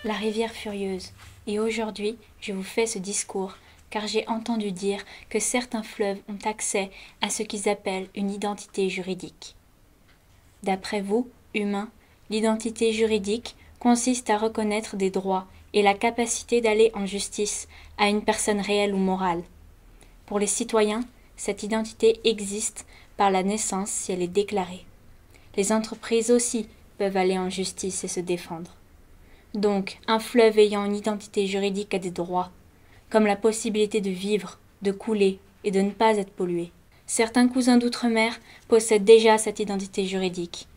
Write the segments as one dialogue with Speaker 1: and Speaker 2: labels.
Speaker 1: la rivière furieuse, et aujourd'hui je vous fais ce discours, car j'ai entendu dire que certains fleuves ont accès à ce qu'ils appellent une identité juridique. D'après vous, humains, l'identité juridique consiste à reconnaître des droits et la capacité d'aller en justice à une personne réelle ou morale. Pour les citoyens, cette identité existe par la naissance si elle est déclarée. Les entreprises aussi peuvent aller en justice et se défendre. Donc, un fleuve ayant une identité juridique a des droits, comme la possibilité de vivre, de couler et de ne pas être pollué. Certains cousins d'outre-mer possèdent déjà cette identité juridique,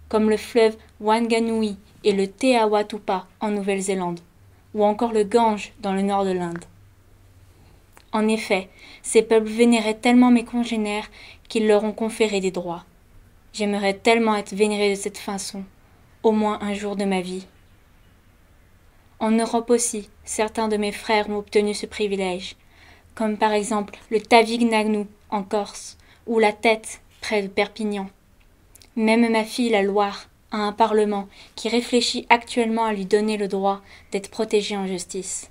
Speaker 1: comme le fleuve Wanganui et le Te Awatupa en Nouvelle-Zélande, ou encore le Gange dans le nord de l'Inde. En effet, ces peuples vénéraient tellement mes congénères qu'ils leur ont conféré des droits. J'aimerais tellement être vénéré de cette façon, au moins un jour de ma vie. En Europe aussi, certains de mes frères ont obtenu ce privilège, comme par exemple le Tavignagnou en Corse, ou la Tête près de Perpignan. Même ma fille, la Loire, a un parlement qui réfléchit actuellement à lui donner le droit d'être protégée en justice.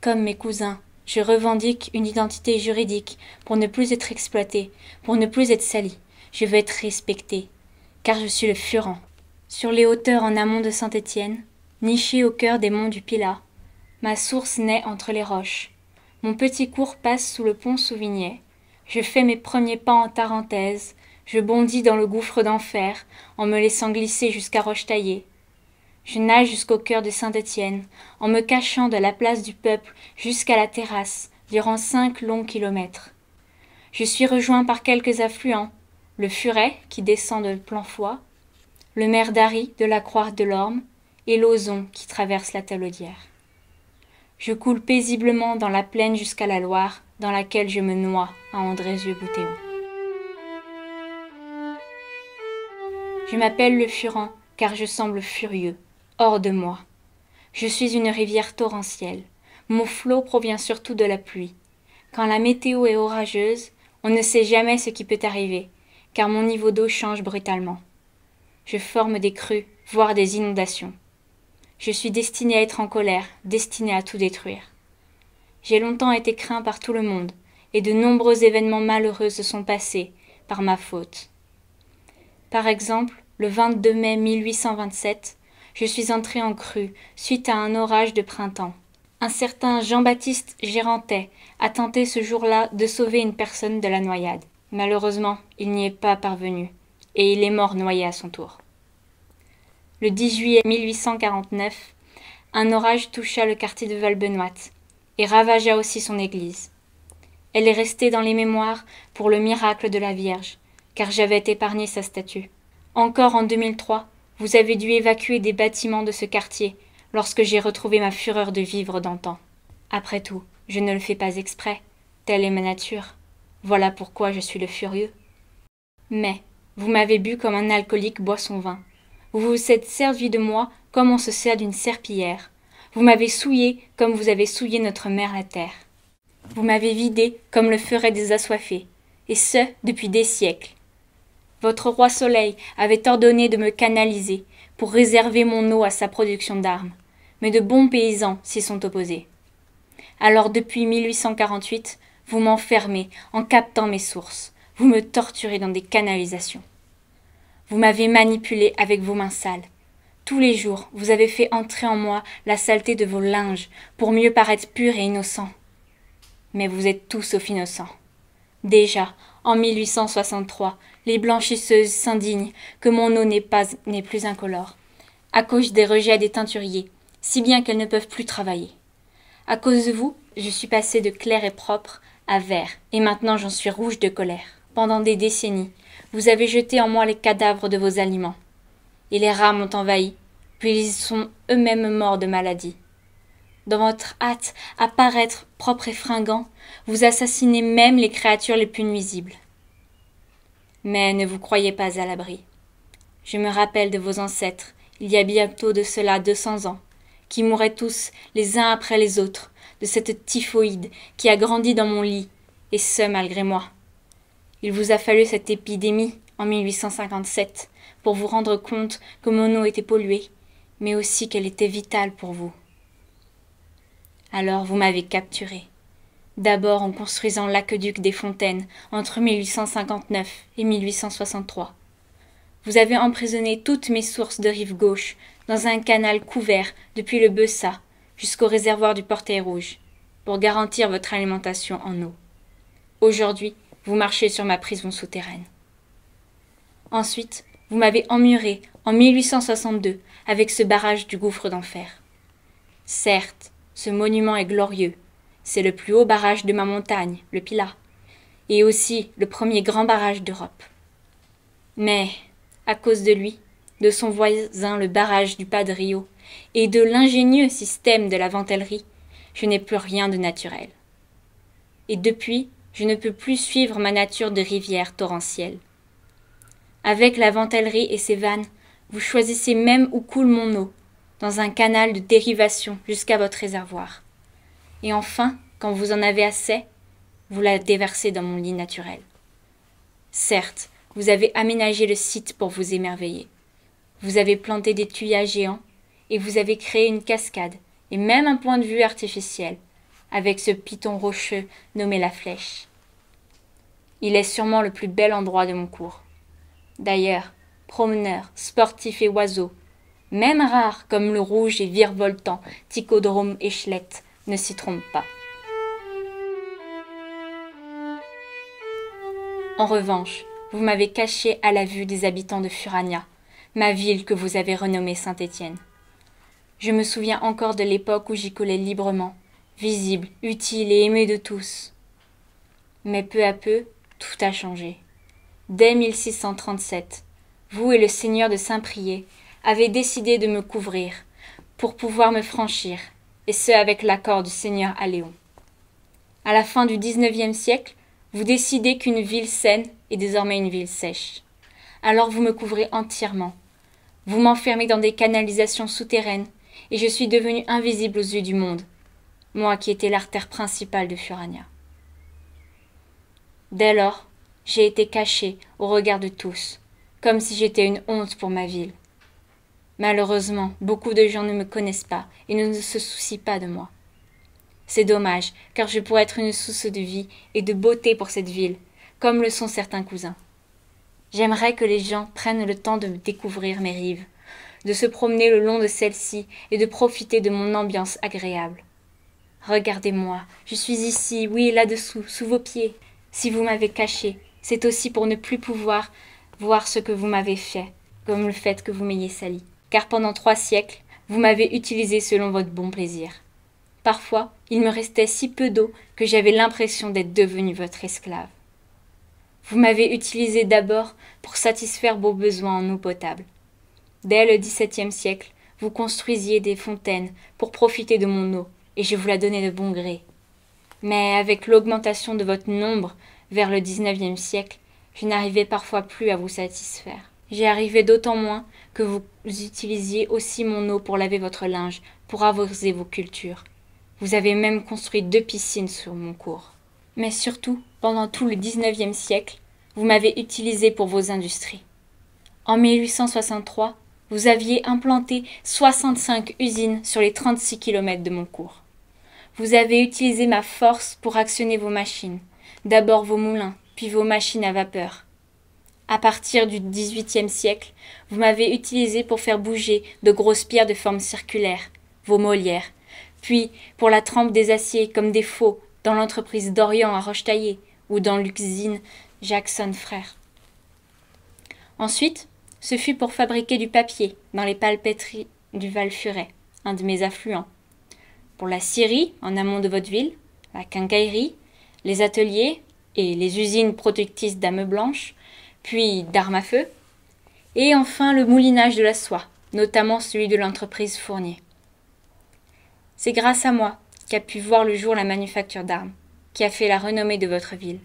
Speaker 1: Comme mes cousins, je revendique une identité juridique pour ne plus être exploitée, pour ne plus être salie. Je veux être respectée, car je suis le Furan. Sur les hauteurs en amont de Saint-Étienne, niché au cœur des monts du Pilat, ma source naît entre les roches. Mon petit cours passe sous le pont Souvignet. Je fais mes premiers pas en Tarentaise. Je bondis dans le gouffre d'enfer en me laissant glisser jusqu'à Rochetaillée. Je nage jusqu'au cœur de Saint-Étienne, en me cachant de la place du peuple jusqu'à la terrasse, durant 5 longs kilomètres. Je suis rejoint par quelques affluents, le Furet qui descend de Planfoy, le Mer d'Ary de la Croix-de-l'Orme et l'Ozon qui traverse la Talaudière. Je coule paisiblement dans la plaine jusqu'à la Loire, dans laquelle je me noie à Andrézieux-Bouthéon. Je m'appelle le Furan, car je semble furieux, hors de moi. Je suis une rivière torrentielle. Mon flot provient surtout de la pluie. Quand la météo est orageuse, on ne sait jamais ce qui peut arriver, car mon niveau d'eau change brutalement. Je forme des crues, voire des inondations. Je suis destiné à être en colère, destiné à tout détruire. J'ai longtemps été craint par tout le monde, et de nombreux événements malheureux se sont passés par ma faute. Par exemple, le 22 mai 1827, je suis entré en crue suite à un orage de printemps. Un certain Jean-Baptiste Gérantais a tenté ce jour-là de sauver une personne de la noyade. Malheureusement, il n'y est pas parvenu, et il est mort noyé à son tour. Le 10 juillet 1849, un orage toucha le quartier de Valbenoît et ravagea aussi son église. Elle est restée dans les mémoires pour le miracle de la Vierge, car j'avais épargné sa statue. Encore en 2003, vous avez dû évacuer des bâtiments de ce quartier lorsque j'ai retrouvé ma fureur de vivre d'antan. Après tout, je ne le fais pas exprès, telle est ma nature. Voilà pourquoi je suis le furieux. Mais, vous m'avez bu comme un alcoolique boit son vin. Vous vous êtes servi de moi comme on se sert d'une serpillière. Vous m'avez souillé comme vous avez souillé notre mère la terre. Vous m'avez vidé comme le feraient des assoiffés, et ce, depuis des siècles. Votre roi Soleil avait ordonné de me canaliser pour réserver mon eau à sa production d'armes, mais de bons paysans s'y sont opposés. Alors depuis 1848, vous m'enfermez en captant mes sources, vous me torturez dans des canalisations. Vous m'avez manipulé avec vos mains sales. Tous les jours, vous avez fait entrer en moi la saleté de vos linges pour mieux paraître pur et innocent. Mais vous êtes tous sauf innocents. Déjà, en 1863, les blanchisseuses s'indignent que mon eau n'est plus incolore, à cause des rejets des teinturiers, si bien qu'elles ne peuvent plus travailler. À cause de vous, je suis passée de clair et propre à vert, et maintenant j'en suis rouge de colère. Pendant des décennies, vous avez jeté en moi les cadavres de vos aliments. Et les rats m'ont envahi, puis ils sont eux-mêmes morts de maladie. Dans votre hâte à paraître propre et fringant, vous assassinez même les créatures les plus nuisibles. Mais ne vous croyez pas à l'abri. Je me rappelle de vos ancêtres, il y a bientôt de cela 200 ans, qui mouraient tous, les uns après les autres, de cette typhoïde qui a grandi dans mon lit, et ce malgré moi. Il vous a fallu cette épidémie, en 1857, pour vous rendre compte que mon eau était polluée, mais aussi qu'elle était vitale pour vous. Alors vous m'avez capturé. D'abord en construisant l'aqueduc des Fontaines entre 1859 et 1863. Vous avez emprisonné toutes mes sources de rive gauche dans un canal couvert depuis le Bessat jusqu'au réservoir du Portail Rouge pour garantir votre alimentation en eau. Aujourd'hui, vous marchez sur ma prison souterraine. Ensuite, vous m'avez emmuré en 1862 avec ce barrage du gouffre d'enfer. Certes, ce monument est glorieux. C'est le plus haut barrage de ma montagne, le Pilat, et aussi le premier grand barrage d'Europe. Mais, à cause de lui, de son voisin le barrage du Pas de Rio, et de l'ingénieux système de la Ventellerie, je n'ai plus rien de naturel. Et depuis, je ne peux plus suivre ma nature de rivière torrentielle. Avec la Ventellerie et ses vannes, vous choisissez même où coule mon eau, dans un canal de dérivation jusqu'à votre réservoir. Et enfin, quand vous en avez assez, vous la déversez dans mon lit naturel. Certes, vous avez aménagé le site pour vous émerveiller. Vous avez planté des tuyas géants et vous avez créé une cascade et même un point de vue artificiel avec ce piton rocheux nommé la Flèche. Il est sûrement le plus bel endroit de mon cours. D'ailleurs, promeneurs, sportifs et oiseaux, même rares comme le rouge et virevoltant Ticodrome échelette, ne s'y trompent pas. En revanche, vous m'avez caché à la vue des habitants de Furania, ma ville que vous avez renommée Saint-Étienne. Je me souviens encore de l'époque où j'y collais librement, visible, utile et aimé de tous. Mais peu à peu, tout a changé. Dès 1637, vous et le seigneur de Saint-Priest avez décidé de me couvrir pour pouvoir me franchir, et ce avec l'accord du seigneur Aléon. À la fin du XIXe siècle, vous décidez qu'une ville saine est désormais une ville sèche. Alors vous me couvrez entièrement. Vous m'enfermez dans des canalisations souterraines, et je suis devenue invisible aux yeux du monde, moi qui étais l'artère principale de Furania. Dès lors, j'ai été cachée au regard de tous, comme si j'étais une honte pour ma ville. Malheureusement, beaucoup de gens ne me connaissent pas et ne se soucient pas de moi. C'est dommage, car je pourrais être une source de vie et de beauté pour cette ville, comme le sont certains cousins. J'aimerais que les gens prennent le temps de découvrir mes rives, de se promener le long de celles-ci et de profiter de mon ambiance agréable. Regardez-moi, je suis ici, oui, là-dessous, sous vos pieds. Si vous m'avez caché, c'est aussi pour ne plus pouvoir voir ce que vous m'avez fait, comme le fait que vous m'ayez sali. Car pendant 3 siècles, vous m'avez utilisé selon votre bon plaisir. Parfois, il me restait si peu d'eau que j'avais l'impression d'être devenue votre esclave. Vous m'avez utilisé d'abord pour satisfaire vos besoins en eau potable. Dès le XVIIe siècle, vous construisiez des fontaines pour profiter de mon eau, et je vous la donnais de bon gré. Mais avec l'augmentation de votre nombre vers le XIXe siècle, je n'arrivais parfois plus à vous satisfaire. J'y arrivais d'autant moins que vous utilisiez aussi mon eau pour laver votre linge, pour arroser vos cultures. Vous avez même construit 2 piscines sur mon cours. Mais surtout, pendant tout le XIXe siècle, vous m'avez utilisé pour vos industries. En 1863, vous aviez implanté 65 usines sur les 36 kilomètres de mon cours. Vous avez utilisé ma force pour actionner vos machines, d'abord vos moulins, puis vos machines à vapeur. À partir du XVIIIe siècle, vous m'avez utilisé pour faire bouger de grosses pierres de forme circulaire, vos molières, puis pour la trempe des aciers comme des faux dans l'entreprise d'Orient à Rochetaillé ou dans l'usine Jackson Frères. Ensuite, ce fut pour fabriquer du papier dans les papeteries du Val-Furet, un de mes affluents. Pour la scierie, en amont de votre ville, la quincaillerie, les ateliers et les usines productrices d'âmes blanches, puis d'armes à feu, et enfin le moulinage de la soie, notamment celui de l'entreprise Fournier. C'est grâce à moi qu'a pu voir le jour la manufacture d'armes, qui a fait la renommée de votre ville.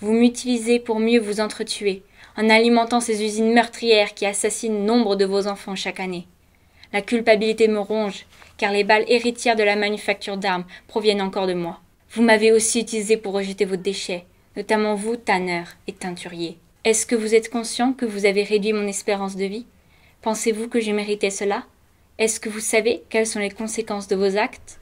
Speaker 1: Vous m'utilisez pour mieux vous entretuer, en alimentant ces usines meurtrières qui assassinent nombre de vos enfants chaque année. La culpabilité me ronge, car les balles héritières de la manufacture d'armes proviennent encore de moi. Vous m'avez aussi utilisé pour rejeter vos déchets, notamment vous, tanneurs et teinturiers. Est-ce que vous êtes conscient que vous avez réduit mon espérance de vie? Pensez-vous que je méritais cela? Est-ce que vous savez quelles sont les conséquences de vos actes?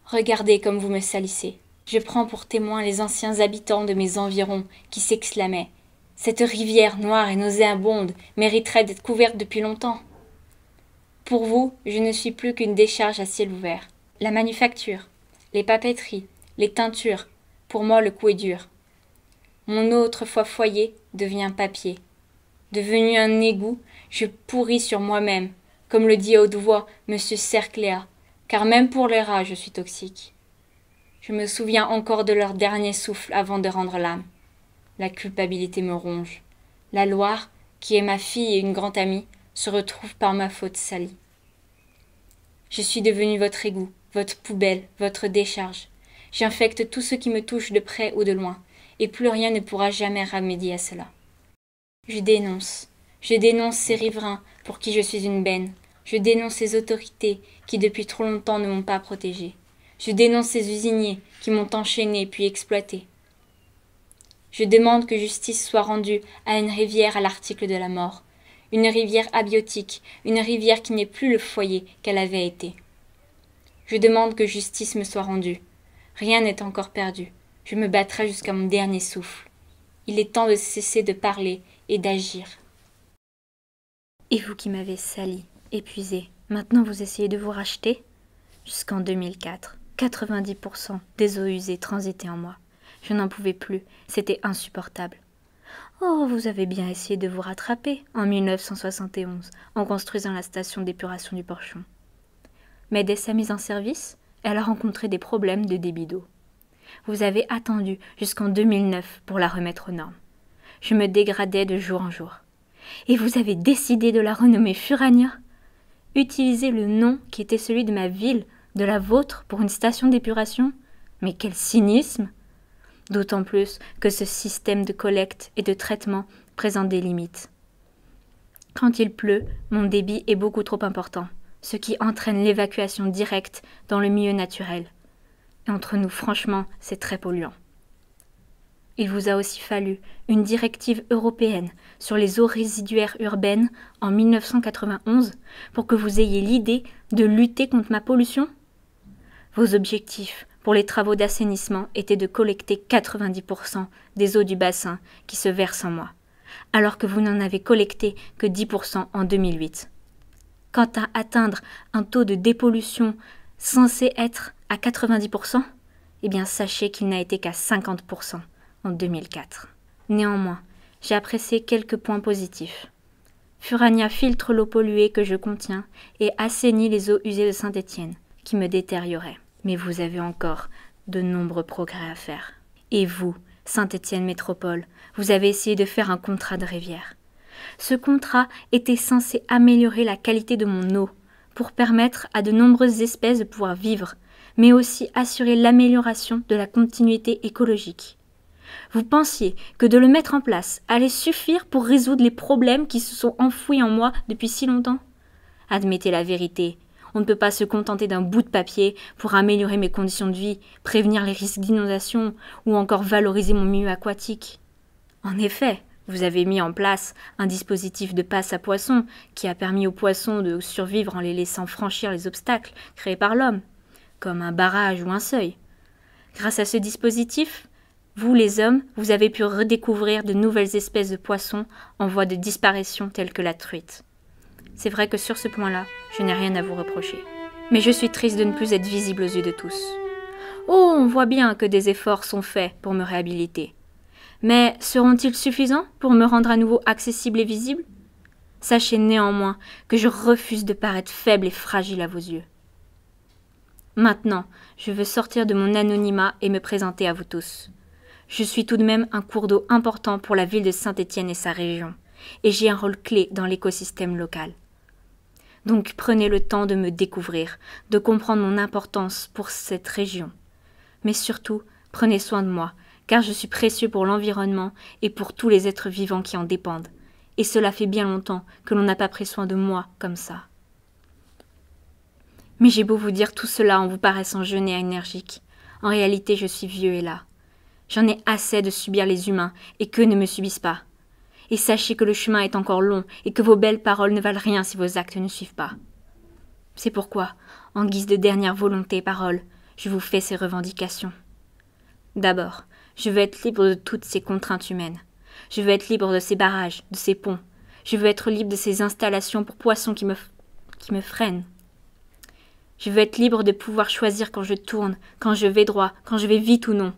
Speaker 1: Regardez comme vous me salissez. Je prends pour témoin les anciens habitants de mes environs qui s'exclamaient. Cette rivière noire et nauséabonde mériterait d'être couverte depuis longtemps. Pour vous, je ne suis plus qu'une décharge à ciel ouvert. La manufacture, les papeteries, les teintures, pour moi le coup est dur. Mon eau autrefois foyer devient papier. Devenu un égout, je pourris sur moi-même, comme le dit à haute voix M. Cercléa, car même pour les rats je suis toxique. Je me souviens encore de leur dernier souffle avant de rendre l'âme. La culpabilité me ronge. La Loire, qui est ma fille et une grande amie, se retrouve par ma faute salie. Je suis devenu votre égout, votre poubelle, votre décharge. J'infecte tout ce qui me touche de près ou de loin, et plus rien ne pourra jamais remédier à cela. Je dénonce ces riverains pour qui je suis une benne. Je dénonce ces autorités qui depuis trop longtemps ne m'ont pas protégée. Je dénonce ces usiniers qui m'ont enchaîné puis exploité. Je demande que justice soit rendue à une rivière à l'article de la mort. Une rivière abiotique, une rivière qui n'est plus le foyer qu'elle avait été. Je demande que justice me soit rendue. Rien n'est encore perdu. Je me battrai jusqu'à mon dernier souffle. Il est temps de cesser de parler et d'agir. Et vous qui m'avez sali, épuisé, maintenant vous essayez de vous racheter? Jusqu'en 2004, 90% des eaux usées transitaient en moi. Je n'en pouvais plus, c'était insupportable. Oh, vous avez bien essayé de vous rattraper en 1971 en construisant la station d'épuration du Porchon. Mais dès sa mise en service, elle a rencontré des problèmes de débit d'eau. Vous avez attendu jusqu'en 2009 pour la remettre aux normes. Je me dégradais de jour en jour. Et vous avez décidé de la renommer Furania? Utiliser le nom qui était celui de ma ville, de la vôtre, pour une station d'épuration? Mais quel cynisme! D'autant plus que ce système de collecte et de traitement présente des limites. Quand il pleut, mon débit est beaucoup trop important, ce qui entraîne l'évacuation directe dans le milieu naturel. Et entre nous, franchement, c'est très polluant. Il vous a aussi fallu une directive européenne sur les eaux résiduaires urbaines en 1991 pour que vous ayez l'idée de lutter contre ma pollution? Vos objectifs pour les travaux d'assainissement étaient de collecter 90% des eaux du bassin qui se versent en moi, alors que vous n'en avez collecté que 10% en 2008. Quant à atteindre un taux de dépollution censé être à 90%, eh bien sachez qu'il n'a été qu'à 50% en 2004. Néanmoins, j'ai apprécié quelques points positifs. Furania filtre l'eau polluée que je contiens et assainit les eaux usées de Saint-Étienne, qui me détérioraient. Mais vous avez encore de nombreux progrès à faire. Et vous, Saint-Étienne Métropole, vous avez essayé de faire un contrat de rivière. Ce contrat était censé améliorer la qualité de mon eau, pour permettre à de nombreuses espèces de pouvoir vivre, mais aussi assurer l'amélioration de la continuité écologique. Vous pensiez que de le mettre en place allait suffire pour résoudre les problèmes qui se sont enfouis en moi depuis si longtemps? Admettez la vérité. On ne peut pas se contenter d'un bout de papier pour améliorer mes conditions de vie, prévenir les risques d'inondation ou encore valoriser mon milieu aquatique. En effet, vous avez mis en place un dispositif de passe à poissons qui a permis aux poissons de survivre en les laissant franchir les obstacles créés par l'homme, comme un barrage ou un seuil. Grâce à ce dispositif, vous les hommes, vous avez pu redécouvrir de nouvelles espèces de poissons en voie de disparition telles que la truite. C'est vrai que sur ce point-là, je n'ai rien à vous reprocher. Mais je suis triste de ne plus être visible aux yeux de tous. Oh, on voit bien que des efforts sont faits pour me réhabiliter. Mais seront-ils suffisants pour me rendre à nouveau accessible et visible? Sachez néanmoins que je refuse de paraître faible et fragile à vos yeux. Maintenant, je veux sortir de mon anonymat et me présenter à vous tous. Je suis tout de même un cours d'eau important pour la ville de Saint-Étienne et sa région, et j'ai un rôle clé dans l'écosystème local. Donc prenez le temps de me découvrir, de comprendre mon importance pour cette région. Mais surtout, prenez soin de moi, car je suis précieux pour l'environnement et pour tous les êtres vivants qui en dépendent. Et cela fait bien longtemps que l'on n'a pas pris soin de moi comme ça. Mais j'ai beau vous dire tout cela en vous paraissant jeune et énergique. En réalité, je suis vieux et là. J'en ai assez de subir les humains et qu'eux ne me subissent pas. Et sachez que le chemin est encore long et que vos belles paroles ne valent rien si vos actes ne suivent pas. C'est pourquoi, en guise de dernière volonté parole, je vous fais ces revendications. D'abord, je veux être libre de toutes ces contraintes humaines. Je veux être libre de ces barrages, de ces ponts. Je veux être libre de ces installations pour poissons qui me freinent. Je veux être libre de pouvoir choisir quand je tourne, quand je vais droit, quand je vais vite ou non.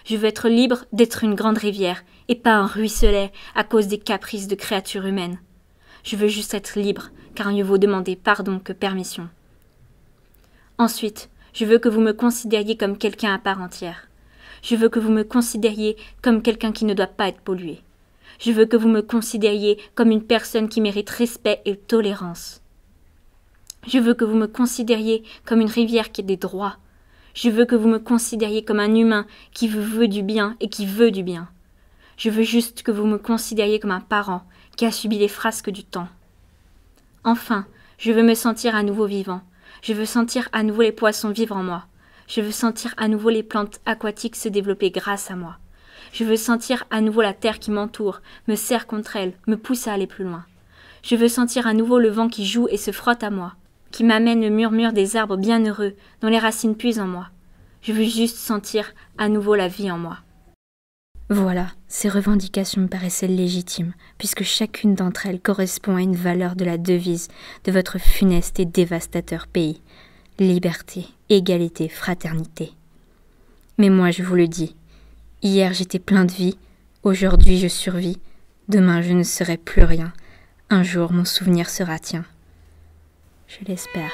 Speaker 1: Je veux être libre d'être une grande rivière et pas un ruisselet à cause des caprices de créatures humaines. Je veux juste être libre, car mieux vaut demander pardon que permission. Ensuite, je veux que vous me considériez comme quelqu'un à part entière. Je veux que vous me considériez comme quelqu'un qui ne doit pas être pollué. Je veux que vous me considériez comme une personne qui mérite respect et tolérance. Je veux que vous me considériez comme une rivière qui a des droits. Je veux que vous me considériez comme un humain qui vous veut du bien et qui veut du bien. Je veux juste que vous me considériez comme un parent qui a subi les frasques du temps. Enfin, je veux me sentir à nouveau vivant. Je veux sentir à nouveau les poissons vivre en moi. Je veux sentir à nouveau les plantes aquatiques se développer grâce à moi. Je veux sentir à nouveau la terre qui m'entoure, me serre contre elle, me pousse à aller plus loin. Je veux sentir à nouveau le vent qui joue et se frotte à moi, qui m'amène le murmure des arbres bienheureux dont les racines puisent en moi. Je veux juste sentir à nouveau la vie en moi. Voilà, ces revendications me paraissaient légitimes, puisque chacune d'entre elles correspond à une valeur de la devise de votre funeste et dévastateur pays. Liberté, égalité, fraternité. Mais moi, je vous le dis, hier j'étais plein de vie, aujourd'hui je survis, demain je ne serai plus rien, un jour mon souvenir sera tien. Je l'espère.